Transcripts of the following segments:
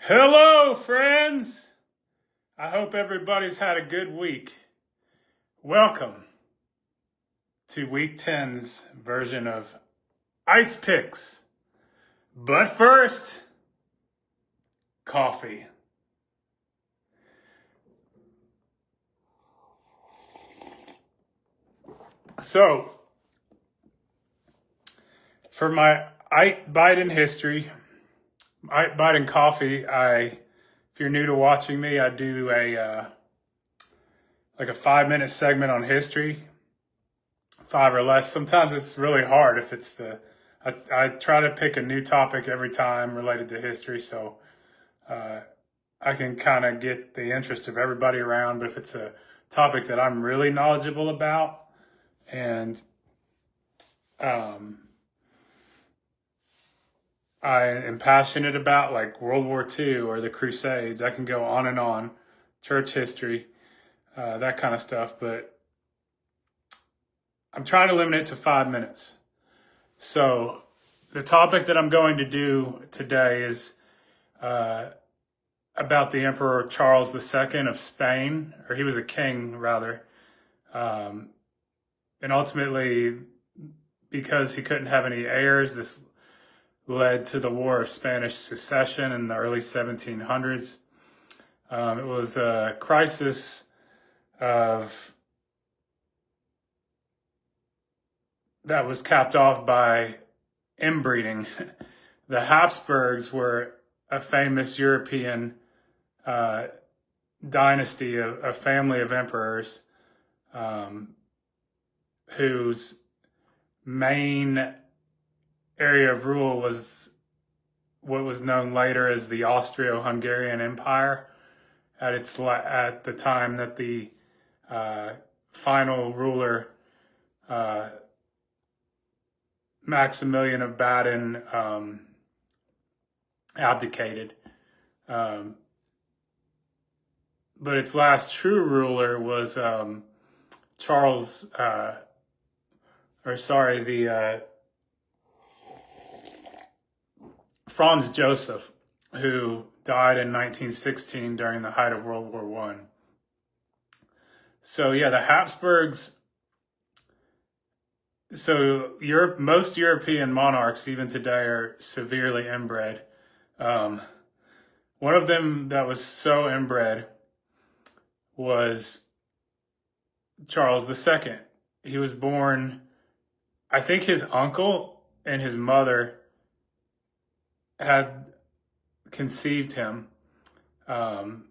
Hello, friends! I hope everybody's had a good week. Welcome to week 10's version of Aydt Picks. But first, coffee. So, for my Aydt Biden history, Aydt Biden coffee, if you're new to watching me, I do a 5-minute segment on history, 5 or less. Sometimes it's really hard if it's I try to pick a new topic every time related to history, so I can kind of get the interest of everybody around. But if it's a topic that I'm really knowledgeable about and I am passionate about, like World War II or the Crusades, I can go on and on, church history, that kind of stuff. But I'm trying to limit it to 5 minutes. So the topic that I'm going to do today is about the Emperor Charles II of Spain, or he was a king rather. And ultimately, because he couldn't have any heirs, this led to the War of Spanish Succession in the early 1700s. It was a crisis that was capped off by inbreeding. The Habsburgs were a famous European dynasty, a family of emperors whose main area of rule was what was known later as the Austro-Hungarian Empire. At the time that the final ruler, Maximilian of Baden, abdicated. But its last true ruler was Franz Joseph, who died in 1916 during the height of World War I. So yeah, the Habsburgs. So most European monarchs, even today, are severely inbred. One of them that was so inbred was Charles II. He was born, I think his uncle and his mother had conceived him. And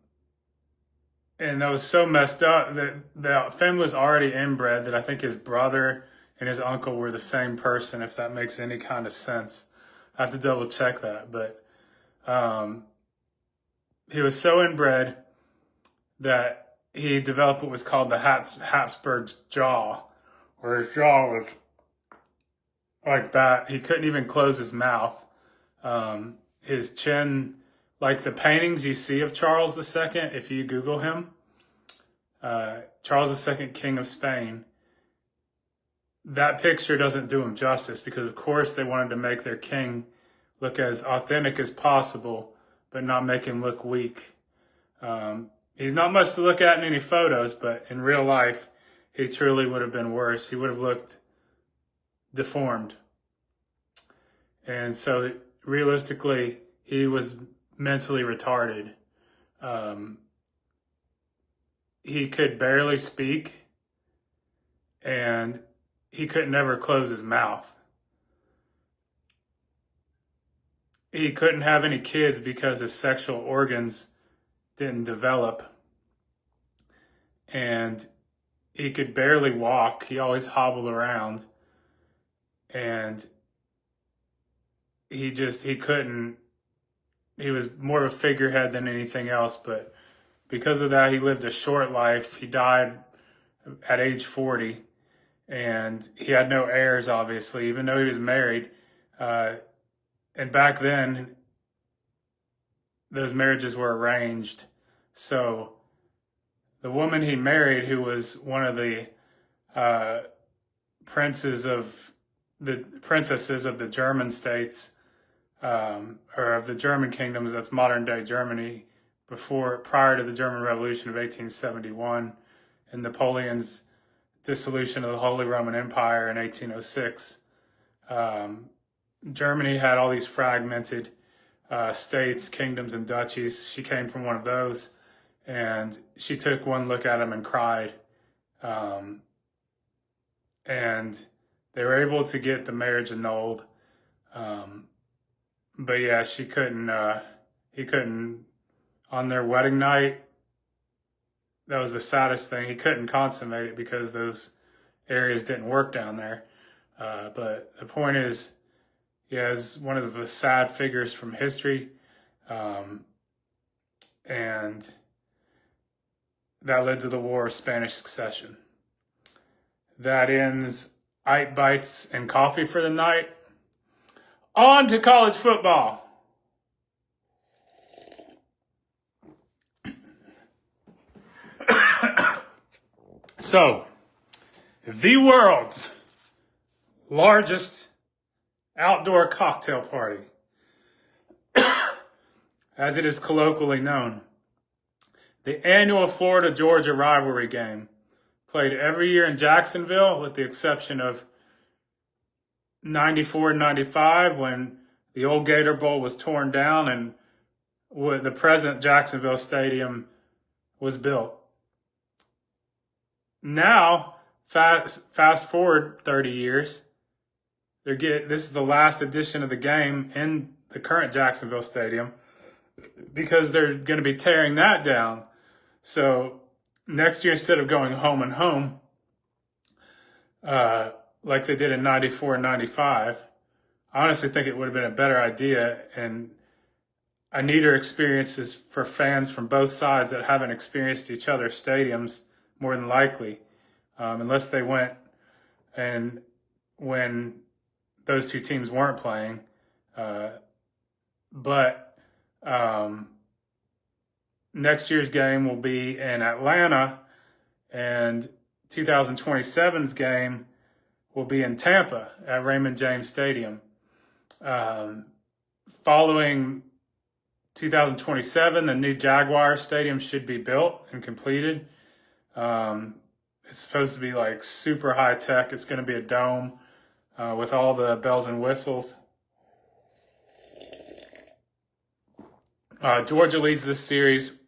that was so messed up that the family was already inbred that I think his brother and his uncle were the same person, if that makes any kind of sense. I have to double check that. But he was so inbred that he developed what was called the Habsburg's jaw, where his jaw was like that. He couldn't even close his mouth. His chin, like the paintings you see of Charles II, if you Google him, Charles II, King of Spain, that picture doesn't do him justice because, of course, they wanted to make their king look as authentic as possible, but not make him look weak. He's not much to look at in any photos, but in real life, he truly would have been worse. He would have looked deformed. And so, realistically, he was mentally retarded. He could barely speak, and he could never close his mouth. He couldn't have any kids because his sexual organs didn't develop. And he could barely walk. He always hobbled around. And he couldn't, he was more of a figurehead than anything else. But because of that, he lived a short life. He died at age 40. And he had no heirs, obviously, even though he was married. And back then, those marriages were arranged. So the woman he married, who was one of the princesses of the German states, or of the German kingdoms, that's modern day Germany, prior to the German Revolution of 1871 and Napoleon's dissolution of the Holy Roman Empire in 1806. Germany had all these fragmented states, kingdoms, and duchies. She came from one of those, and she took one look at them and cried. And they were able to get the marriage annulled. But yeah, he couldn't, on their wedding night, that was the saddest thing. He couldn't consummate it because those areas didn't work down there. But the point is, he is one of the sad figures from history. And that led to the War of Spanish Succession. That ends Aydt Bites and Coffee for the night. On to college football. So, the world's largest outdoor cocktail party, as it is colloquially known, the annual Florida-Georgia rivalry game, played every year in Jacksonville, with the exception of 94 and 95, when the old Gator Bowl was torn down and the present Jacksonville Stadium was built. Now, fast forward 30 years, this is the last edition of the game in the current Jacksonville Stadium, because they're going to be tearing that down. So next year, instead of going home and home, like they did in 94 and 95, I honestly think it would have been a better idea and a neater experiences for fans from both sides that haven't experienced each other's stadiums, more than likely, unless they went and when those two teams weren't playing. But next year's game will be in Atlanta, and 2027's game will be in Tampa at Raymond James Stadium. Following 2027, the new Jaguar Stadium should be built and completed. It's supposed to be like super high tech. It's going to be a dome with all the bells and whistles. Georgia leads this series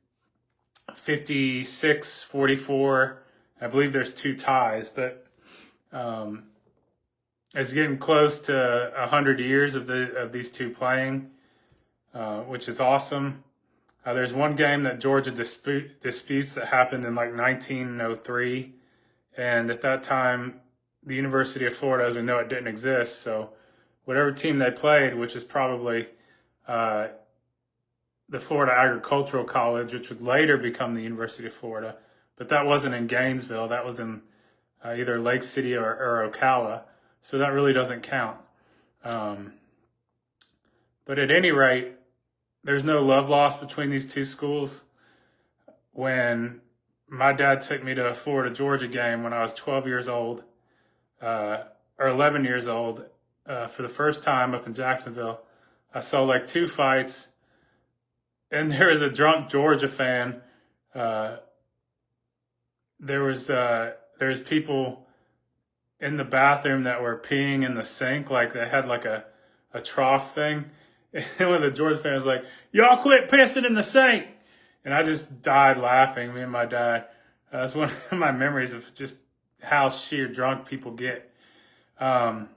56-44. I believe there's 2 ties, but it's getting close to 100 years of these two playing, which is awesome. There's one game that Georgia disputes that happened in like 1903, and at that time, the University of Florida, as we know it, didn't exist. So whatever team they played, which is probably the Florida Agricultural College, which would later become the University of Florida, but that wasn't in Gainesville. That was in either Lake City or Ocala. So that really doesn't count. But at any rate, there's no love lost between these two schools. When my dad took me to a Florida-Georgia game when I was 12 years old, or 11 years old, for the first time up in Jacksonville, I saw like 2 fights, and there was a drunk Georgia fan. There was people in the bathroom that were peeing in the sink, like they had like a trough thing. And one of the Georgia fans was like, "Y'all quit pissing in the sink." And I just died laughing, me and my dad. That's one of my memories of just how sheer drunk people get. But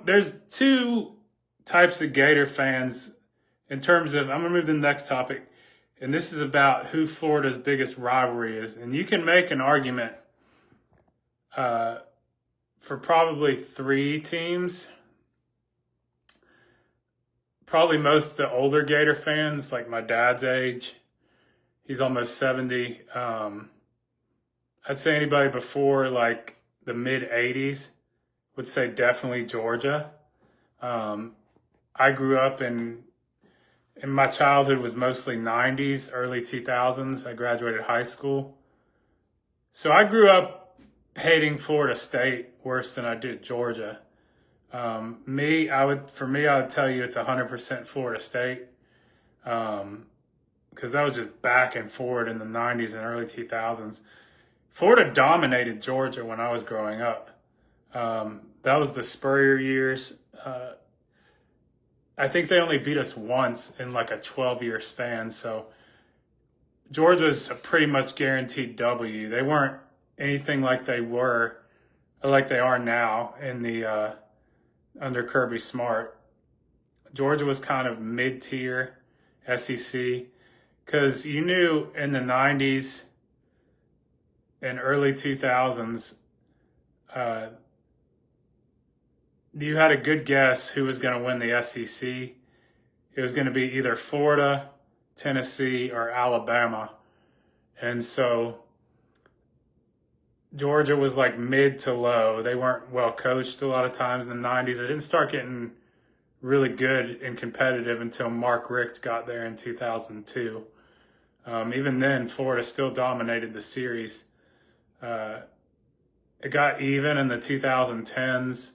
there's 2 types of Gator fans in terms of, I'm going to move to the next topic. And this is about who Florida's biggest rivalry is. And you can make an argument for probably 3 teams. Probably most of the older Gator fans, like my dad's age. He's almost 70. I'd say anybody before like the mid-'80s would say definitely Georgia. I grew up in my childhood was mostly 90s, early 2000s. I graduated high school. So I grew up hating Florida State worse than I did Georgia. I would tell you it's 100% Florida State. Because that was just back and forward in the 90s and early 2000s. Florida dominated Georgia when I was growing up. That was the Spurrier years. I think they only beat us once in like a 12-year span. So Georgia's a pretty much guaranteed W. They weren't anything like they were, or like they are now in the under Kirby Smart. Georgia was kind of mid-tier SEC because you knew in the 90s and early 2000s, you had a good guess who was going to win the SEC. It was going to be either Florida, Tennessee, or Alabama. And so Georgia was like mid to low. They weren't well coached a lot of times in the 90s. They didn't start getting really good and competitive until Mark Richt got there in 2002. Even then, Florida still dominated the series. It got even in the 2010s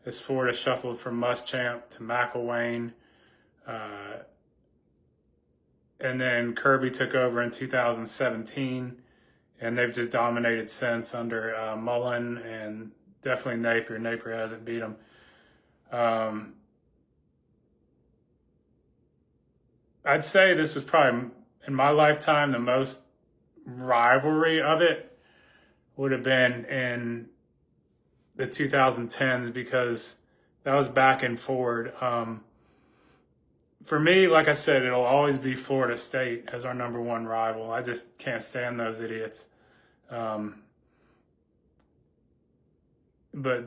as Florida shuffled from Muschamp to McElwain. And then Kirby took over in 2017, and they've just dominated since under Mullen and definitely Napier. Napier hasn't beat them. I'd say this was probably, in my lifetime, the most rivalry of it would have been in the 2010s because that was back and forward. For me, like I said, it'll always be Florida State as our number one rival. I just can't stand those idiots. But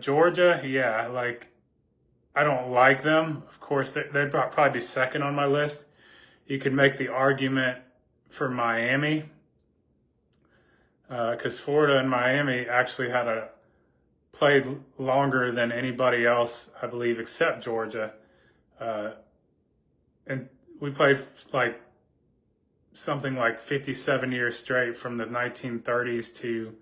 Georgia, yeah, like, I don't like them. Of course, they'd probably be second on my list. You could make the argument for Miami because Florida and Miami actually played longer than anybody else, I believe, except Georgia. And we played like something like 57 years straight from the 1930s to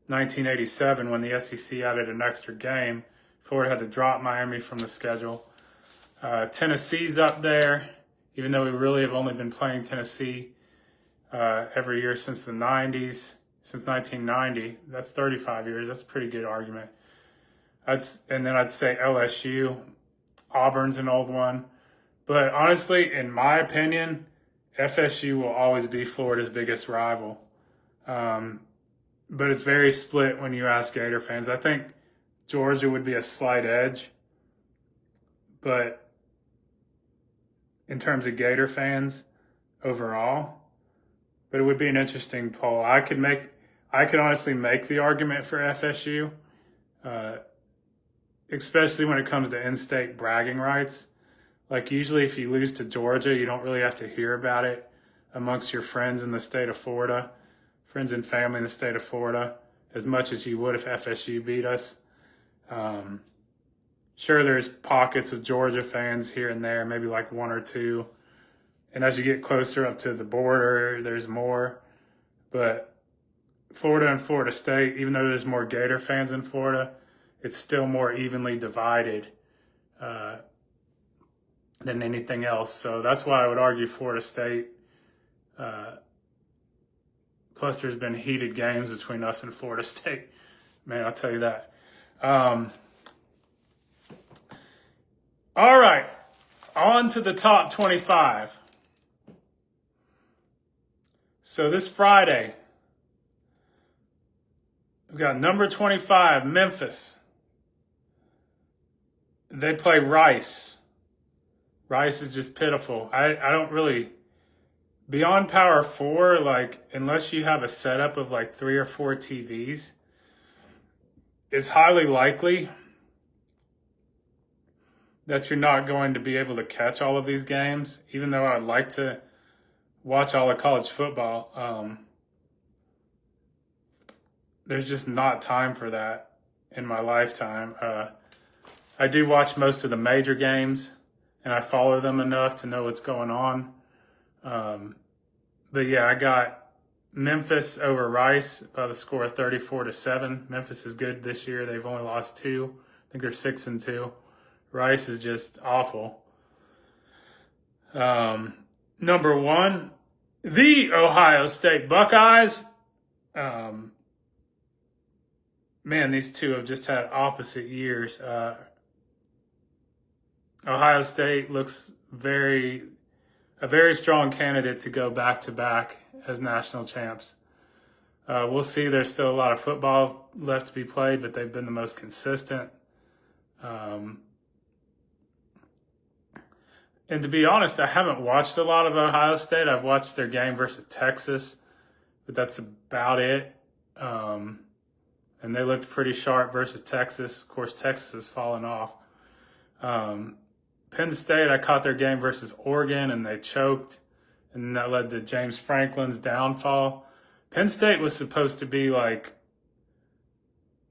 1987 when the SEC added an extra game. Florida had to drop Miami from the schedule. Tennessee's up there, even though we really have only been playing Tennessee every year since the 90s, since 1990. That's 35 years. That's a pretty good argument. And then I'd say LSU. Auburn's an old one. But honestly, in my opinion, FSU will always be Florida's biggest rival. But it's very split when you ask Gator fans. I think Georgia would be a slight edge. But in terms of Gator fans overall, but it would be an interesting poll. I could honestly make the argument for FSU, especially when it comes to in-state bragging rights. Like usually if you lose to Georgia, you don't really have to hear about it amongst your friends in the state of Florida, friends and family in the state of Florida, as much as you would if FSU beat us. Sure, there's pockets of Georgia fans here and there, maybe like one or two. And as you get closer up to the border, there's more. But Florida and Florida State, even though there's more Gator fans in Florida, it's still more evenly divided than anything else. So that's why I would argue Florida State. Plus, there's been heated games between us and Florida State. Man, I'll tell you that. All right, on to the top 25. So this Friday, we've got number 25, Memphis. They play Rice. Rice is just pitiful. I don't really, beyond Power 4, like, unless you have a setup of like 3 or 4 TVs, it's highly likely that you're not going to be able to catch all of these games, even though I'd like to watch all of college football. There's just not time for that in my lifetime. I do watch most of the major games, and I follow them enough to know what's going on. But yeah, I got Memphis over Rice by the score of 34-7. Memphis is good this year. They've only lost 2. I think they're 6-2. Rice is just awful. Number 1, the Ohio State Buckeyes. Man, these two have just had opposite years. Ohio State looks a very strong candidate to go back-to-back as national champs. We'll see. There's still a lot of football left to be played, but they've been the most consistent. And to be honest, I haven't watched a lot of Ohio State. I've watched their game versus Texas, but that's about it. And they looked pretty sharp versus Texas. Of course, Texas has fallen off. Penn State, I caught their game versus Oregon, and they choked, and that led to James Franklin's downfall. Penn State was supposed to be like,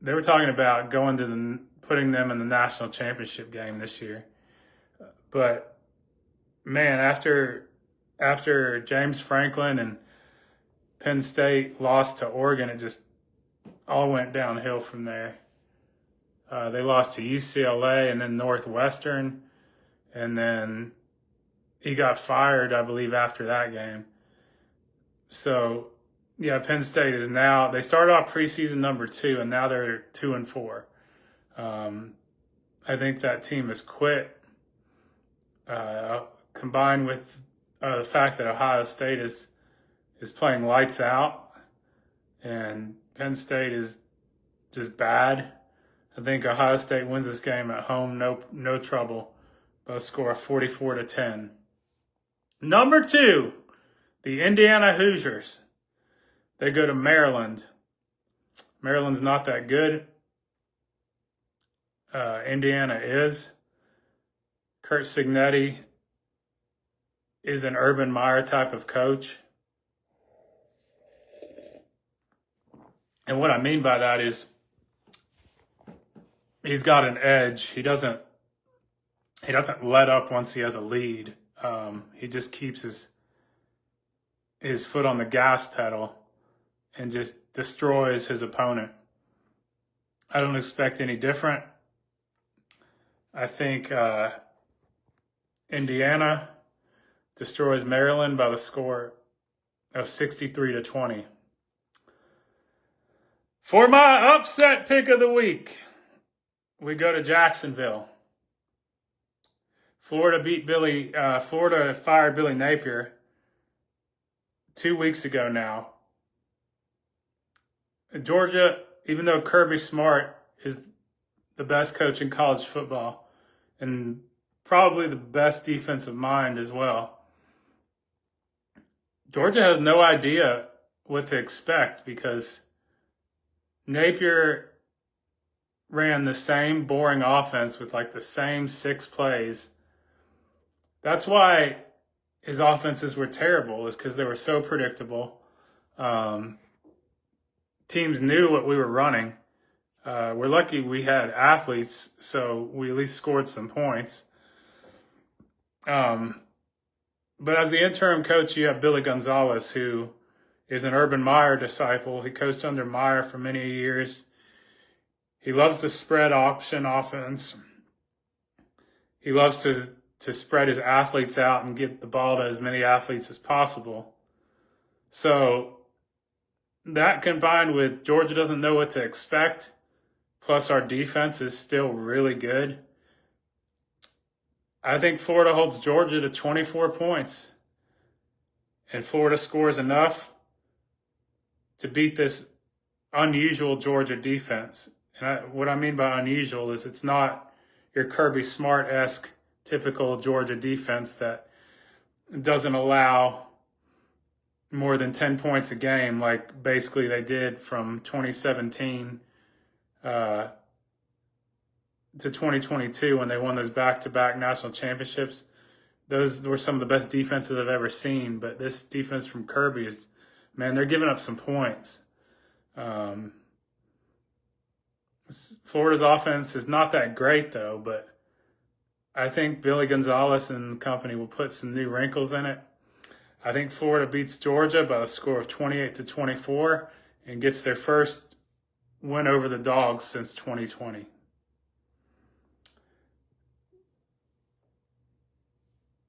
they were talking about putting them in the national championship game this year. But man, after James Franklin and Penn State lost to Oregon, it just all went downhill from there. They lost to UCLA and then Northwestern, and then he got fired, I believe, after that game. So, yeah, Penn State is now, they started off preseason number 2, and now they're 2-4. I think that team has quit, combined with the fact that Ohio State is playing lights out, and Penn State is just bad. I think Ohio State wins this game at home, no trouble, by a score of 44-10. Number 2, the Indiana Hoosiers. They go to Maryland. Maryland's not that good. Indiana is. Kurt Signetti is an Urban Meyer type of coach. And what I mean by that is he's got an edge. He doesn't let up once he has a lead. He just keeps his foot on the gas pedal and just destroys his opponent. I don't expect any different. I think Indiana destroys Maryland by the score of 63-20. For my upset pick of the week, we go to Jacksonville. Florida fired Billy Napier 2 weeks ago now. Georgia, even though Kirby Smart is the best coach in college football and probably the best defensive mind as well, Georgia has no idea what to expect because Napier ran the same boring offense with like the same 6 plays. That's why his offenses were terrible, is because they were so predictable. Teams knew what we were running. We're lucky we had athletes, so we at least scored some points. But as the interim coach, you have Billy Gonzalez, who is an Urban Meyer disciple. He coached under Meyer for many years. He loves the spread option offense. He loves to spread his athletes out and get the ball to as many athletes as possible. So that combined with Georgia doesn't know what to expect, plus our defense is still really good, I think Florida holds Georgia to 24 points. And Florida scores enough to beat this unusual Georgia defense. And what I mean by unusual is it's not your Kirby Smart-esque typical Georgia defense that doesn't allow more than 10 points a game like basically they did from 2017 to 2022 when they won those back-to-back national championships. Those were some of the best defenses I've ever seen, but this defense from Kirby is, man, they're giving up some points. Florida's offense is not that great, though, but I think Billy Gonzalez and company will put some new wrinkles in it. I think Florida beats Georgia by a score of 28-24 and gets their first win over the Dogs since 2020.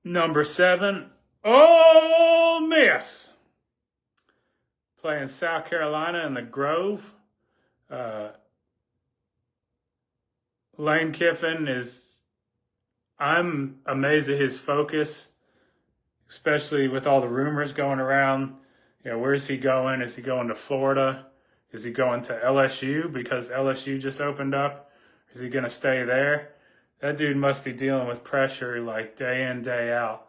Number 7, Ole Miss. Playing South Carolina in the Grove. Lane Kiffin I'm amazed at his focus, especially with all the rumors going around. Where's he going? Is he going to Florida? Is he going to LSU because LSU just opened up? Is he going to stay there? That dude must be dealing with pressure like day in, day out.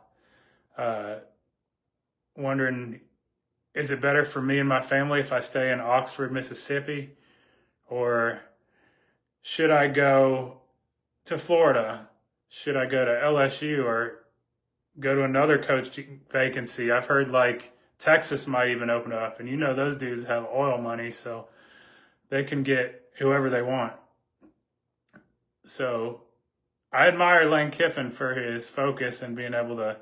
Wondering, is it better for me and my family if I stay in Oxford, Mississippi? Or should I go to Florida? Should I go to LSU or go to another coach vacancy? I've heard like Texas might even open up, and those dudes have oil money, so they can get whoever they want. So I admire Lane Kiffin for his focus and being able to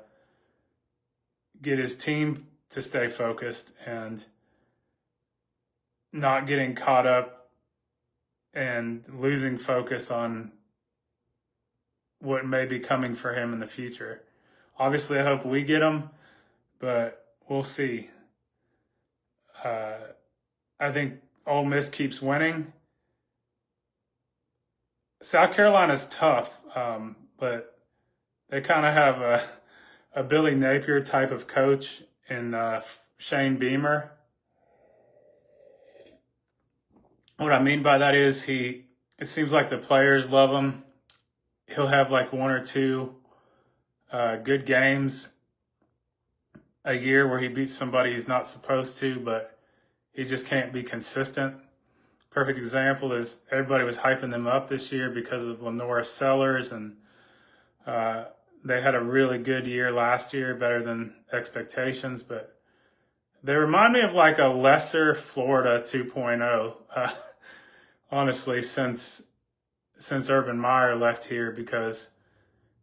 get his team to stay focused and not getting caught up and losing focus on what may be coming for him in the future. Obviously, I hope we get him, but we'll see. I think Ole Miss keeps winning. South Carolina's tough, but they kind of have a Billy Napier type of coach in Shane Beamer. What I mean by that is it seems like the players love him. He'll have like one or two good games a year where he beats somebody he's not supposed to, but he just can't be consistent. Perfect example is everybody was hyping them up this year because of Lenora Sellers, and they had a really good year last year, better than expectations, but they remind me of like a lesser Florida 2.0, honestly, since Urban Meyer left here, because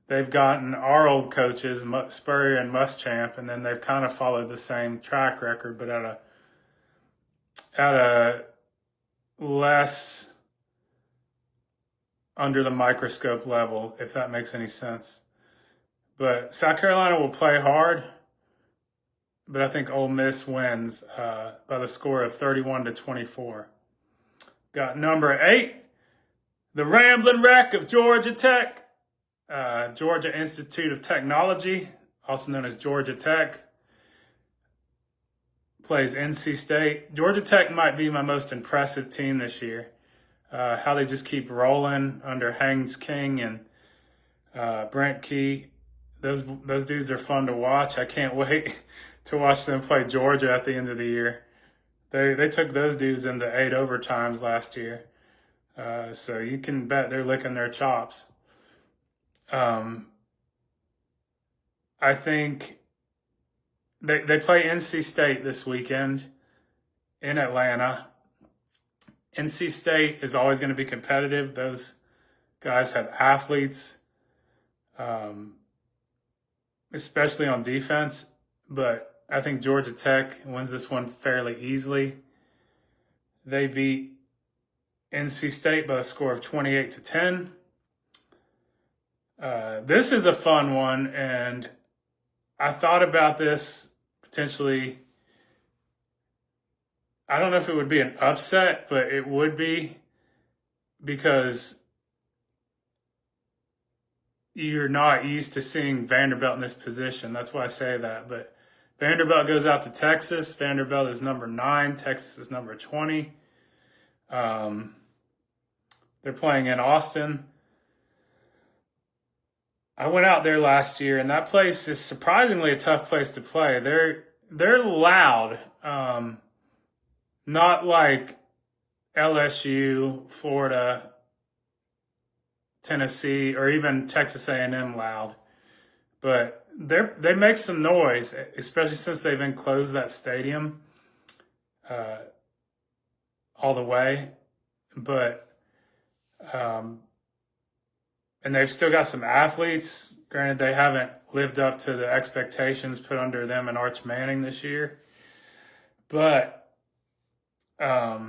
they've gotten our old coaches, Spurrier and Muschamp, and then they've kind of followed the same track record, but at a less under the microscope level, if that makes any sense. But South Carolina will play hard, but I think Ole Miss wins by the score of 31-24. Got number 8, the Rambling Wreck of Georgia Tech. Georgia Institute of Technology, also known as Georgia Tech, plays NC State. Georgia Tech might be my most impressive team this year. How they just keep rolling under Haynes King and Brent Key. Those dudes are fun to watch. I can't wait to watch them play Georgia at the end of the year. They took those dudes into 8 overtimes last year. So you can bet they're licking their chops. I think they play NC State this weekend in Atlanta. NC State is always going to be competitive. Those guys have athletes, especially on defense. But I think Georgia Tech wins this one fairly easily. They beat NC State by a score of 28-10. This is a fun one, and I thought about this potentially. I don't know if it would be an upset, but it would be, because you're not used to seeing Vanderbilt in this position. That's why I say that. But Vanderbilt goes out to Texas. Vanderbilt is number 9. Texas is number 20. They're playing in Austin. I went out there last year, and that place is surprisingly a tough place to play. They're loud, not like LSU, Florida, Tennessee, or even Texas A&M loud, but they make some noise, especially since they've enclosed that stadium all the way. But and they've still got some athletes. Granted, they haven't lived up to the expectations put under them and Arch Manning this year. But I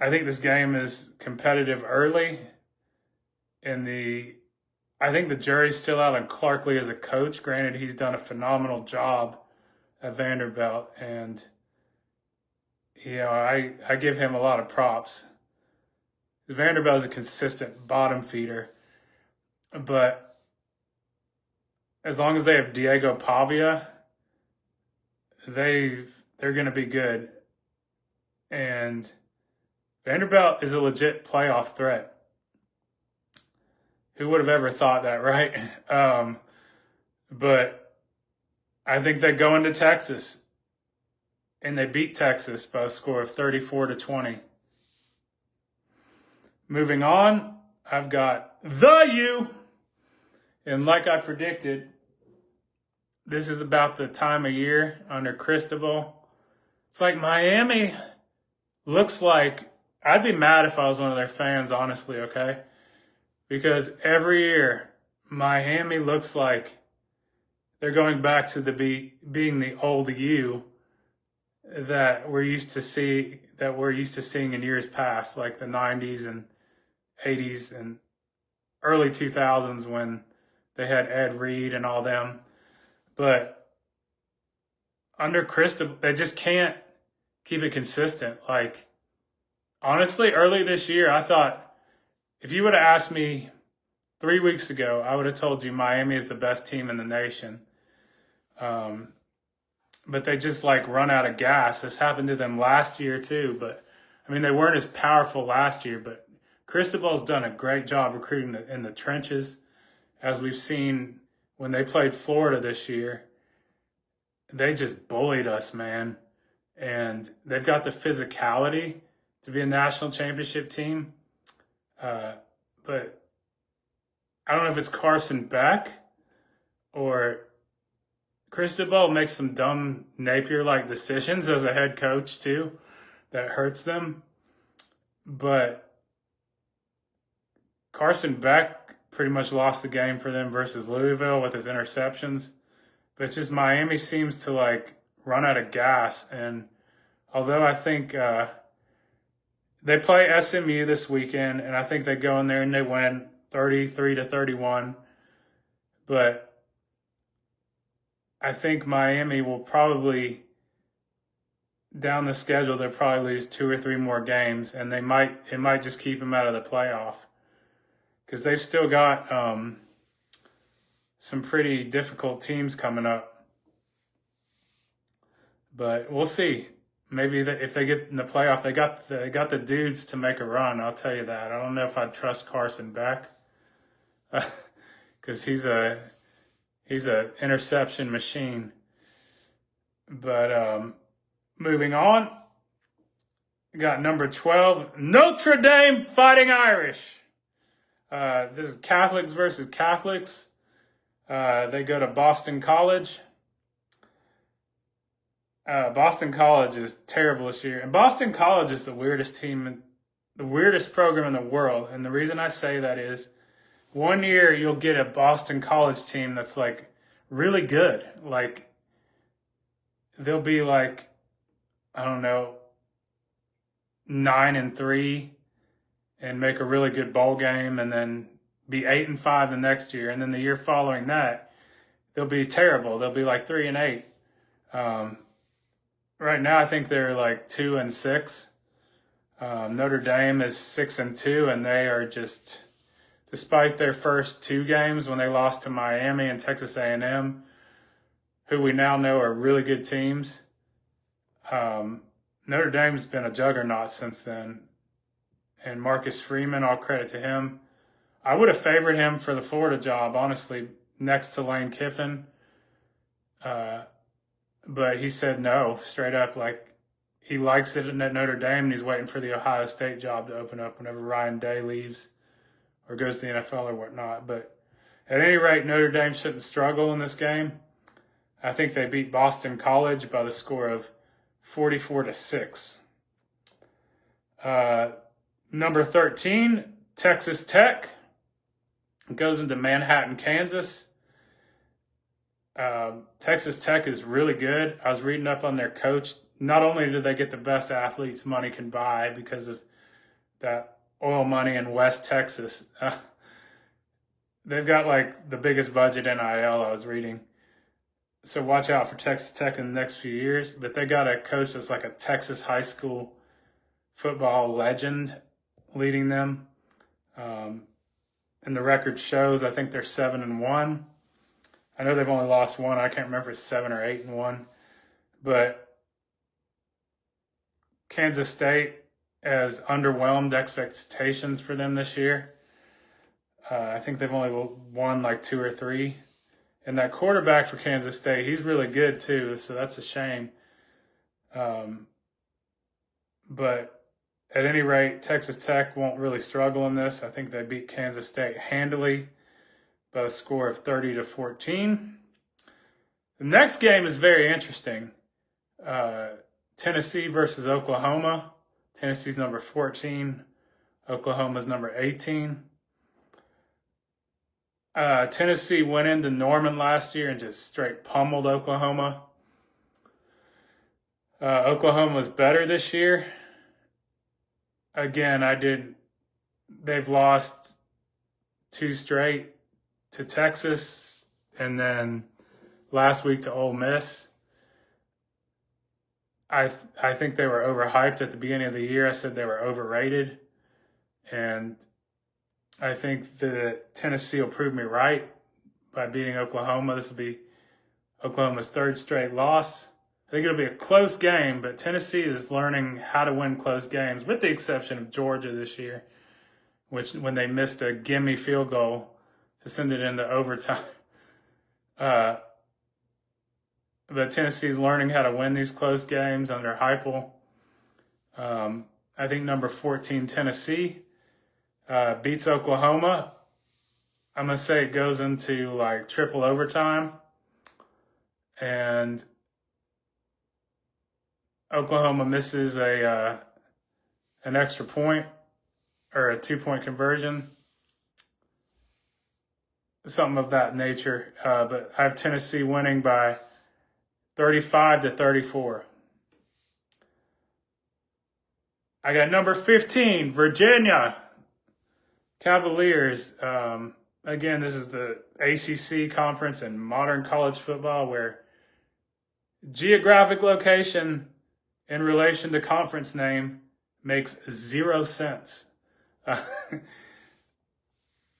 think this game is competitive early. I think the jury's still out on Clark Lee as a coach. Granted, he's done a phenomenal job at Vanderbilt, and I give him a lot of props. Vanderbilt is a consistent bottom feeder, but as long as they have Diego Pavia, they're going to be good. And Vanderbilt is a legit playoff threat. Who would have ever thought that, right? But I think they go into Texas, and they beat Texas by a score of 34-20. Moving on, I've got the U. And like I predicted, this is about the time of year under Cristobal. It's like Miami looks like, I'd be mad if I was one of their fans, honestly, okay? Because every year, Miami looks like they're going back to being the old U that we're used to seeing in years past, like the 90s and 80s and early 2000s when they had Ed Reed and all them. But under Cristobal, they just can't keep it consistent. Like, honestly, early this year, I thought, if you would have asked me 3 weeks ago, I would have told you Miami is the best team in the nation. But they just run out of gas. This happened to them last year too. But I mean, they weren't as powerful last year. But Cristobal's done a great job recruiting in the trenches, as we've seen when they played Florida this year. They just bullied us, man. And they've got the physicality to be a national championship team. But I don't know if it's Carson Beck or Cristobal makes some dumb Napier-like decisions as a head coach too that hurts them. But Carson Beck pretty much lost the game for them versus Louisville with his interceptions. But it's just Miami seems to run out of gas. And although I think they play SMU this weekend, and I think they go in there and they win 33-31. But I think Miami will probably, down the schedule, they'll probably lose 2 or 3 more games, and it might just keep them out of the playoff. Because they've still got some pretty difficult teams coming up. But we'll see. Maybe if they get in the playoff, they got the dudes to make a run. I'll tell you that. I don't know if I'd trust Carson Beck, because he's a interception machine. But moving on, we got number 12, Notre Dame Fighting Irish. This is Catholics versus Catholics. They go to Boston College. Boston College is terrible this year. And Boston College is the weirdest team, the weirdest program in the world. And the reason I say that is, one year you'll get a Boston College team that's really good. They'll be I don't know, 9-3 and make a really good bowl game, and then be 8-5 the next year. And then the year following that, they'll be terrible. They'll be 3-8. Right now, I think they're 2-6. Notre Dame is 6-2, and they are just, despite their first 2 games when they lost to Miami and Texas A&M, who we now know are really good teams, Notre Dame's been a juggernaut since then. And Marcus Freeman, all credit to him. I would have favored him for the Florida job, honestly, next to Lane Kiffin. But he said no, straight up. He likes it at Notre Dame, and he's waiting for the Ohio State job to open up whenever Ryan Day leaves or goes to the NFL or whatnot. But at any rate, Notre Dame shouldn't struggle in this game. I think they beat Boston College by the score of 44-6. Number 13, Texas Tech goes into Manhattan, Kansas. Texas Tech is really good. I was reading up on their coach. Not only do they get the best athletes money can buy because of that oil money in West Texas, they've got like the biggest budget NIL I was reading. So watch out for Texas Tech in the next few years. But they got a coach that's like a Texas high school football legend leading them. And the record shows, I think they're 7-1. I know they've only lost one. I can't remember if it's 7 or 8-1. But Kansas State has underwhelmed expectations for them this year. I think they've only won like 2 or 3. And that quarterback for Kansas State, he's really good too, so that's a shame. But at any rate, Texas Tech won't really struggle in this. I think they beat Kansas State handily by a score of 30-14. The next game is very interesting. Tennessee versus Oklahoma. Tennessee's number 14. Oklahoma's number 18. Tennessee went into Norman last year and just straight pummeled Oklahoma. Oklahoma was better this year. Again, they've lost 2 straight to Texas and then last week to Ole Miss. I think they were overhyped at the beginning of the year. I said they were overrated. And I think that Tennessee will prove me right by beating Oklahoma. This will be Oklahoma's 3rd straight loss. I think it'll be a close game, but Tennessee is learning how to win close games, with the exception of Georgia this year, which when they missed a gimme field goal to send it into overtime. But Tennessee's learning how to win these close games under Heupel. I think number 14, Tennessee, beats Oklahoma. I'm going to say it goes into like triple overtime. And Oklahoma misses an extra point or a 2-point conversion. Something of that nature. But I have Tennessee winning by 35-34. I got number 15, Virginia Cavaliers. Again, this is the ACC conference in modern college football where geographic location in relation to conference name makes 0 sense.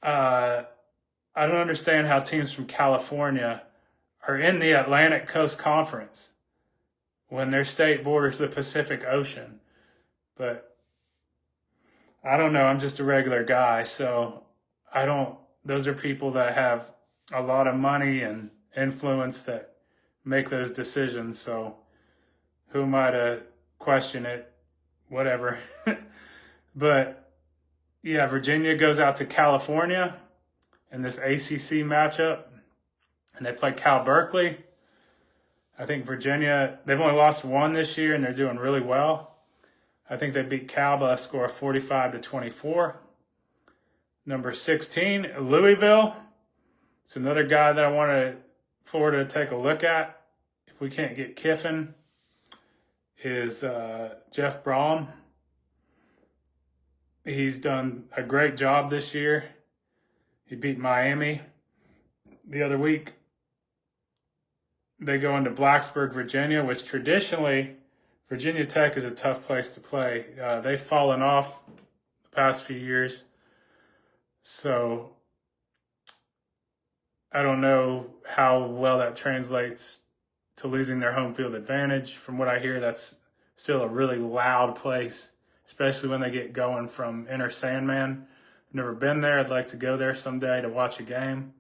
I don't understand how teams from California are in the Atlantic Coast Conference when their state borders the Pacific Ocean. But I don't know. I'm just a regular guy, so those are people that have a lot of money and influence that make those decisions. So who am I to question it? Whatever. But yeah, Virginia goes out to California in this ACC matchup, and they play Cal Berkeley. I think Virginia, they've only lost 1 this year, and they're doing really well. I think they beat Cal by a score of 45-24. Number 16, Louisville. It's another guy that I wanted Florida to take a look at. If we can't get Kiffin, is Jeff Brom. He's done a great job this year. He beat Miami the other week. They go into Blacksburg, Virginia, which traditionally Virginia Tech is a tough place to play. They've fallen off the past few years. So I don't know how well that translates to losing their home field advantage. From what I hear, that's still a really loud place, especially when they get going from Inner Sandman. I've never been there. I'd like to go there someday to watch a game.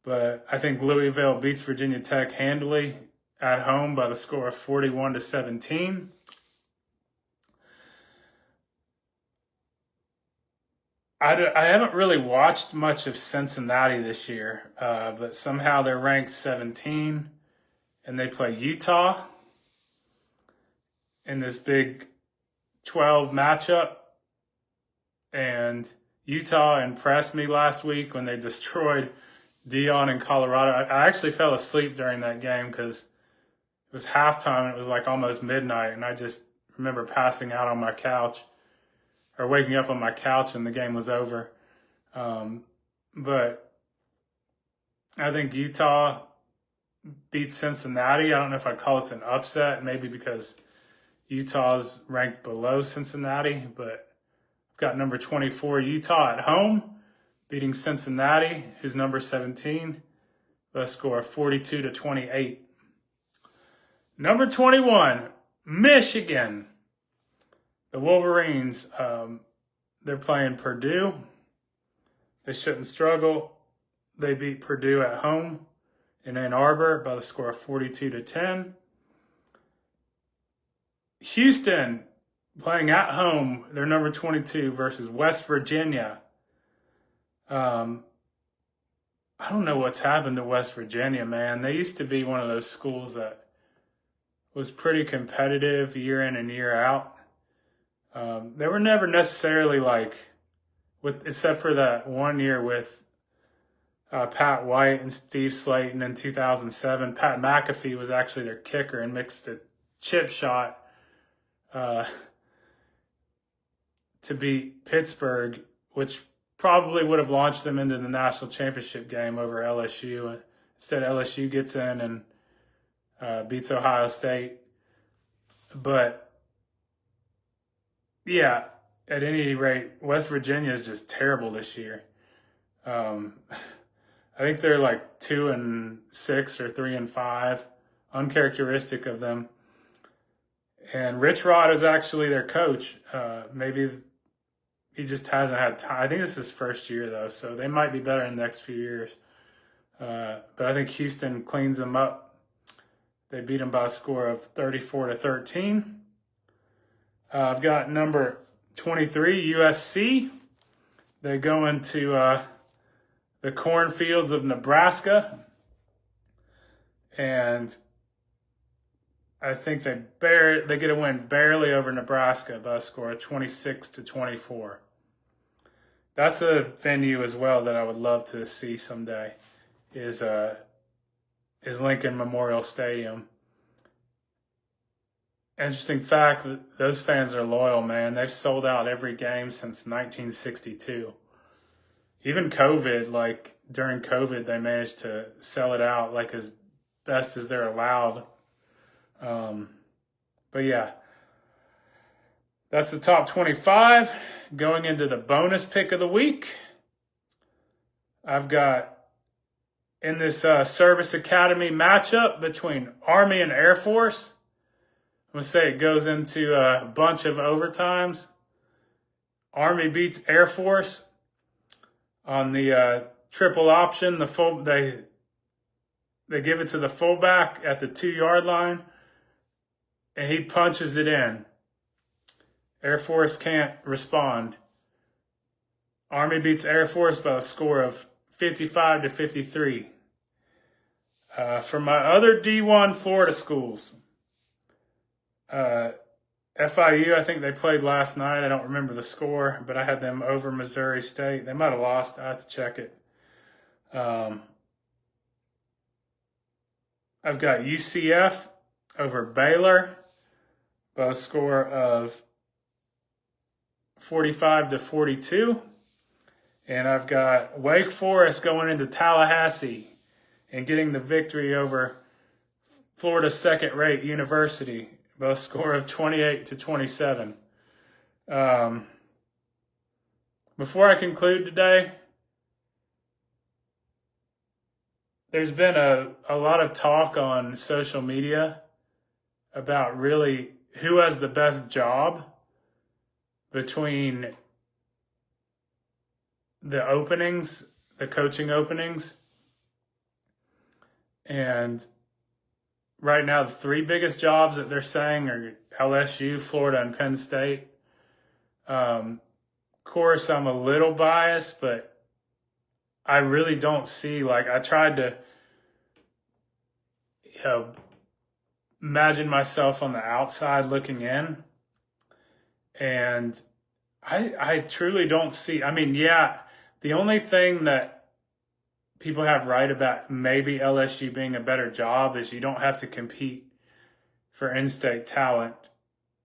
But I think Louisville beats Virginia Tech handily at home by the score of 41-17. I haven't really watched much of Cincinnati this year, but somehow they're ranked 17, and they play Utah in this Big 12 matchup. And Utah impressed me last week when they destroyed Dion in Colorado. I actually fell asleep during that game because it was halftime and it was like almost midnight, and I just remember passing out on my couch or waking up on my couch and the game was over. But I think Utah beat Cincinnati. I don't know if I'd call this an upset, maybe because Utah's ranked below Cincinnati, but I've got number 24 Utah at home beating Cincinnati, who's number 17, by a score of 42-28. Number 21, Michigan. The Wolverines, they're playing Purdue. They shouldn't struggle. They beat Purdue at home in Ann Arbor by the score of 42-10. Houston playing at home, they're number 22 versus West Virginia. I don't know what's happened to West Virginia, man. They used to be one of those schools that was pretty competitive year in and year out. They were never necessarily except for that one year with Pat White and Steve Slayton in 2007. Pat McAfee was actually their kicker and mixed a chip shot to beat Pittsburgh, which probably would have launched them into the national championship game over LSU. Instead, LSU gets in and beats Ohio State. But yeah, at any rate, West Virginia is just terrible this year. I think they're like 2-6 or 3-5, uncharacteristic of them. And Rich Rod is actually their coach. Maybe he just hasn't had time. I think this is his first year, though, so they might be better in the next few years. But I think Houston cleans them up. They beat them by a score of 34-13. I've got number 23, USC. They go into the cornfields of Nebraska. And I think they get a win barely over Nebraska by a score of 26-24. That's a venue as well that I would love to see someday. Is Lincoln Memorial Stadium. Interesting fact that those fans are loyal, man. They've sold out every game since 1962. Even COVID, during COVID, they managed to sell it out as best as they're allowed. But yeah, that's the top 25. Going into the bonus pick of the week, I've got in this Service Academy matchup between Army and Air Force. I'm going to say it goes into a bunch of overtimes. Army beats Air Force on the triple option. They give it to the fullback at the 2-yard line, and he punches it in. Air Force can't respond. Army beats Air Force by a score of 55-53. For my other D1 Florida schools, FIU, I think they played last night. I don't remember the score, but I had them over Missouri State. They might have lost. I have to check it. I've got UCF over Baylor by a score of 45-42. And I've got Wake Forest going into Tallahassee and getting the victory over Florida's second-rate University by a score of 28-27. Before I conclude today, there's been a lot of talk on social media about really who has the best job between the openings, the coaching openings. And right now, the 3 biggest jobs that they're saying are LSU, Florida, and Penn State. Of course, I'm a little biased, but I really don't see, I tried to imagine myself on the outside looking in. And I truly don't see. I mean, yeah, the only thing that people have right about maybe LSU being a better job is you don't have to compete for in-state talent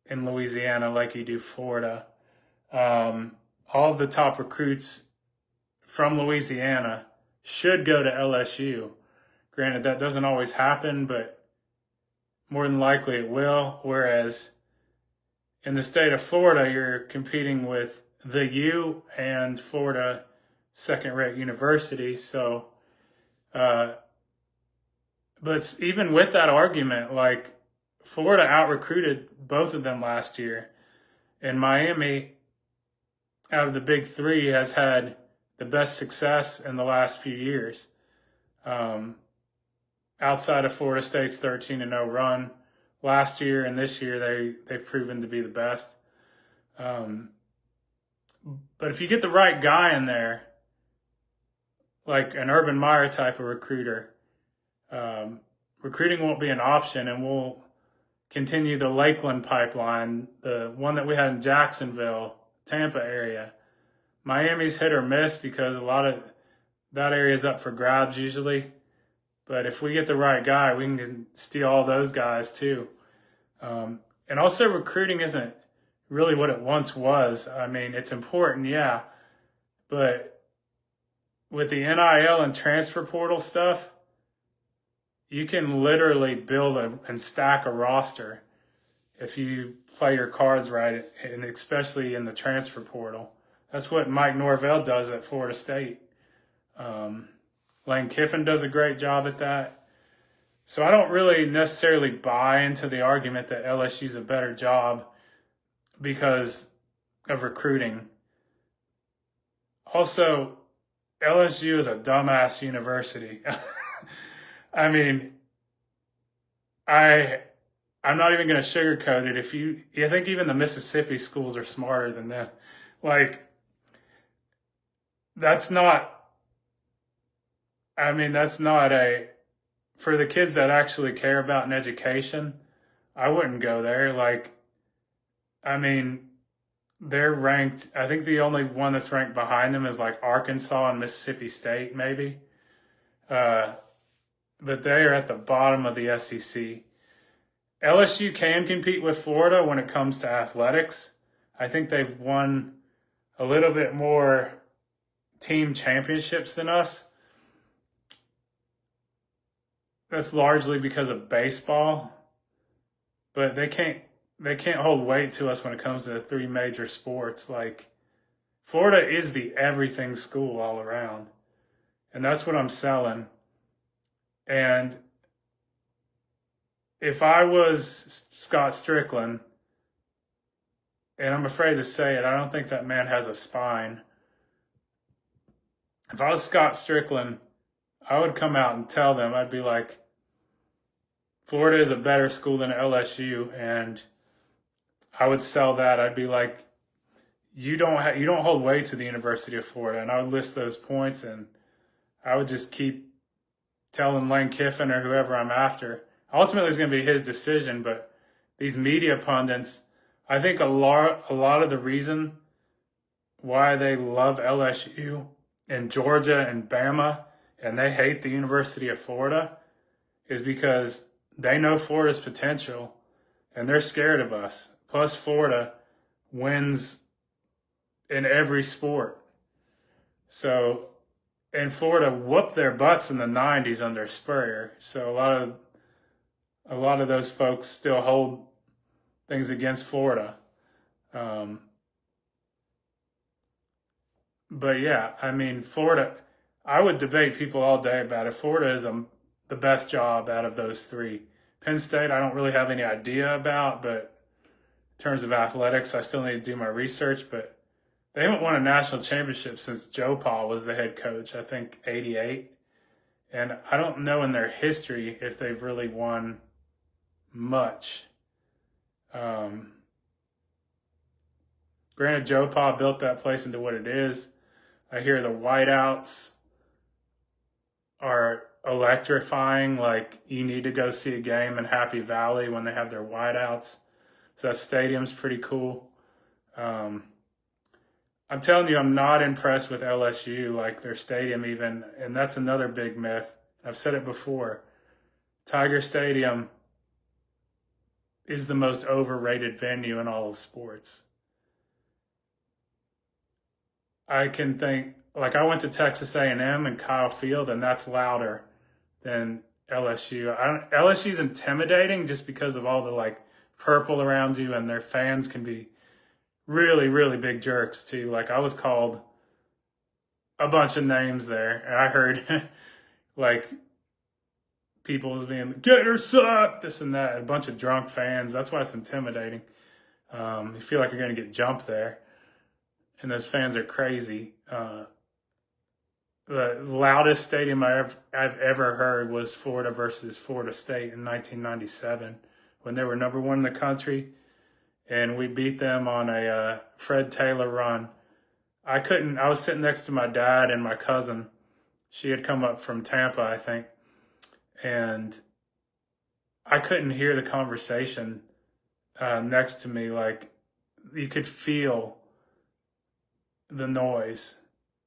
in Louisiana like you do Florida. All of the top recruits from Louisiana should go to LSU. Granted, that doesn't always happen, but more than likely it will. Whereas in the state of Florida, you're competing with the U and Florida second-rate university. So, uh, but even with that argument, like Florida out-recruited both of them last year, and Miami, out of the big three, has had the best success in the last few years. Um, Outside of Florida State's 13-0 run last year and this year, they've proven to be the best. Um, but if you get the right guy in there, like an Urban Meyer type of recruiter, recruiting won't be an option, and we'll continue the Lakeland pipeline, the one that we had in Jacksonville, Tampa area. Miami's hit or miss because a lot of that area is up for grabs usually. But if we get the right guy, we can steal all those guys too. And also, recruiting isn't really what it once was. I mean, it's important, yeah. But with the NIL and transfer portal stuff, you can literally build and stack a roster if you play your cards right, and especially in the transfer portal. That's what Mike Norvell does at Florida State. Lane Kiffin does a great job at that. So I don't really necessarily buy into the argument that LSU's a better job because of recruiting. Also, LSU is a dumbass university. I mean, I'm not even going to sugarcoat it. I think even the Mississippi schools are smarter than them. Like, that's not for the kids that actually care about an education, I wouldn't go there. Like, I mean, they're ranked, I think the only one that's ranked behind them is like Arkansas and Mississippi State, maybe. But they are at the bottom of the SEC. LSU can compete with Florida when it comes to athletics. I think they've won a little bit more team championships than us. That's largely because of baseball, but they can't hold weight to us when it comes to the three major sports. Like, Florida is the everything school all around, and that's what I'm selling. And if I was Scott Strickland, and I'm afraid to say it, I don't think that man has a spine. If I was Scott Strickland, I would come out and tell them, I'd be like, Florida is a better school than LSU, and I would sell that. I'd be like, you don't hold weight to the University of Florida, and I would list those points, and I would just keep telling Lane Kiffin or whoever I'm after. Ultimately, it's going to be his decision, but these media pundits, I think a lot of the reason why they love LSU and Georgia and Bama, and they hate the University of Florida, is because they know Florida's potential, and they're scared of us. Plus, Florida wins in every sport. So, and Florida whooped their butts in the 90s under Spurrier. So a lot of those folks still hold things against Florida. But yeah, I mean, Florida, I would debate people all day about it. Florida is the best job out of those three. Penn State, I don't really have any idea about, but in terms of athletics, I still need to do my research. But they haven't won a national championship since Joe Pa was the head coach, I think 88. And I don't know in their history if they've really won much. Granted, Joe Pa built that place into what it is. I hear the whiteouts are electrifying. Like, you need to go see a game in Happy Valley when they have their whiteouts. So that stadium's pretty cool. I'm telling you, I'm not impressed with LSU, like their stadium even, and that's another big myth. I've said it before. Tiger Stadium is the most overrated venue in all of sports. I can think, like I went to Texas A&M and Kyle Field, and that's louder than LSU. LSU's intimidating just because of all the like purple around you, and their fans can be really, really big jerks too. Like I was called a bunch of names there, and I heard like people being "Gator suck," this and that, a bunch of drunk fans. That's why it's intimidating. You feel like you're going to get jumped there, and those fans are crazy. The loudest stadium I've ever heard was Florida versus Florida State in 1997 when they were number one in the country, and we beat them on a Fred Taylor run. I was sitting next to my dad and my cousin. She had come up from Tampa, I think, and I couldn't hear the conversation next to me. Like you could feel the noise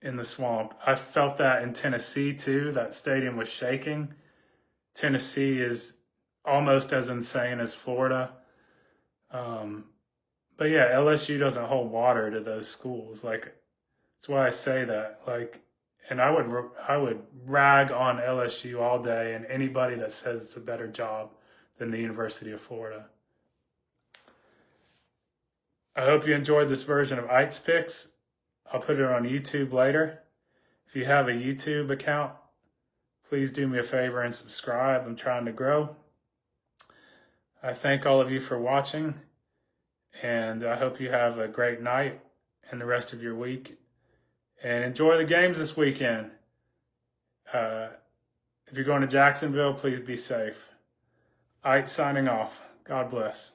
in the swamp. I felt that in Tennessee too. That stadium was shaking. Tennessee is almost as insane as Florida. But yeah, LSU doesn't hold water to those schools. Like that's why I say that. Like, and I would rag on LSU all day and anybody that says it's a better job than the University of Florida. I hope you enjoyed this version of Aydt Picks. I'll put it on YouTube later. If you have a YouTube account, please do me a favor and subscribe. I'm trying to grow. I thank all of you for watching, and I hope you have a great night and the rest of your week. And enjoy the games this weekend. If you're going to Jacksonville, please be safe. Aydt signing off. God bless.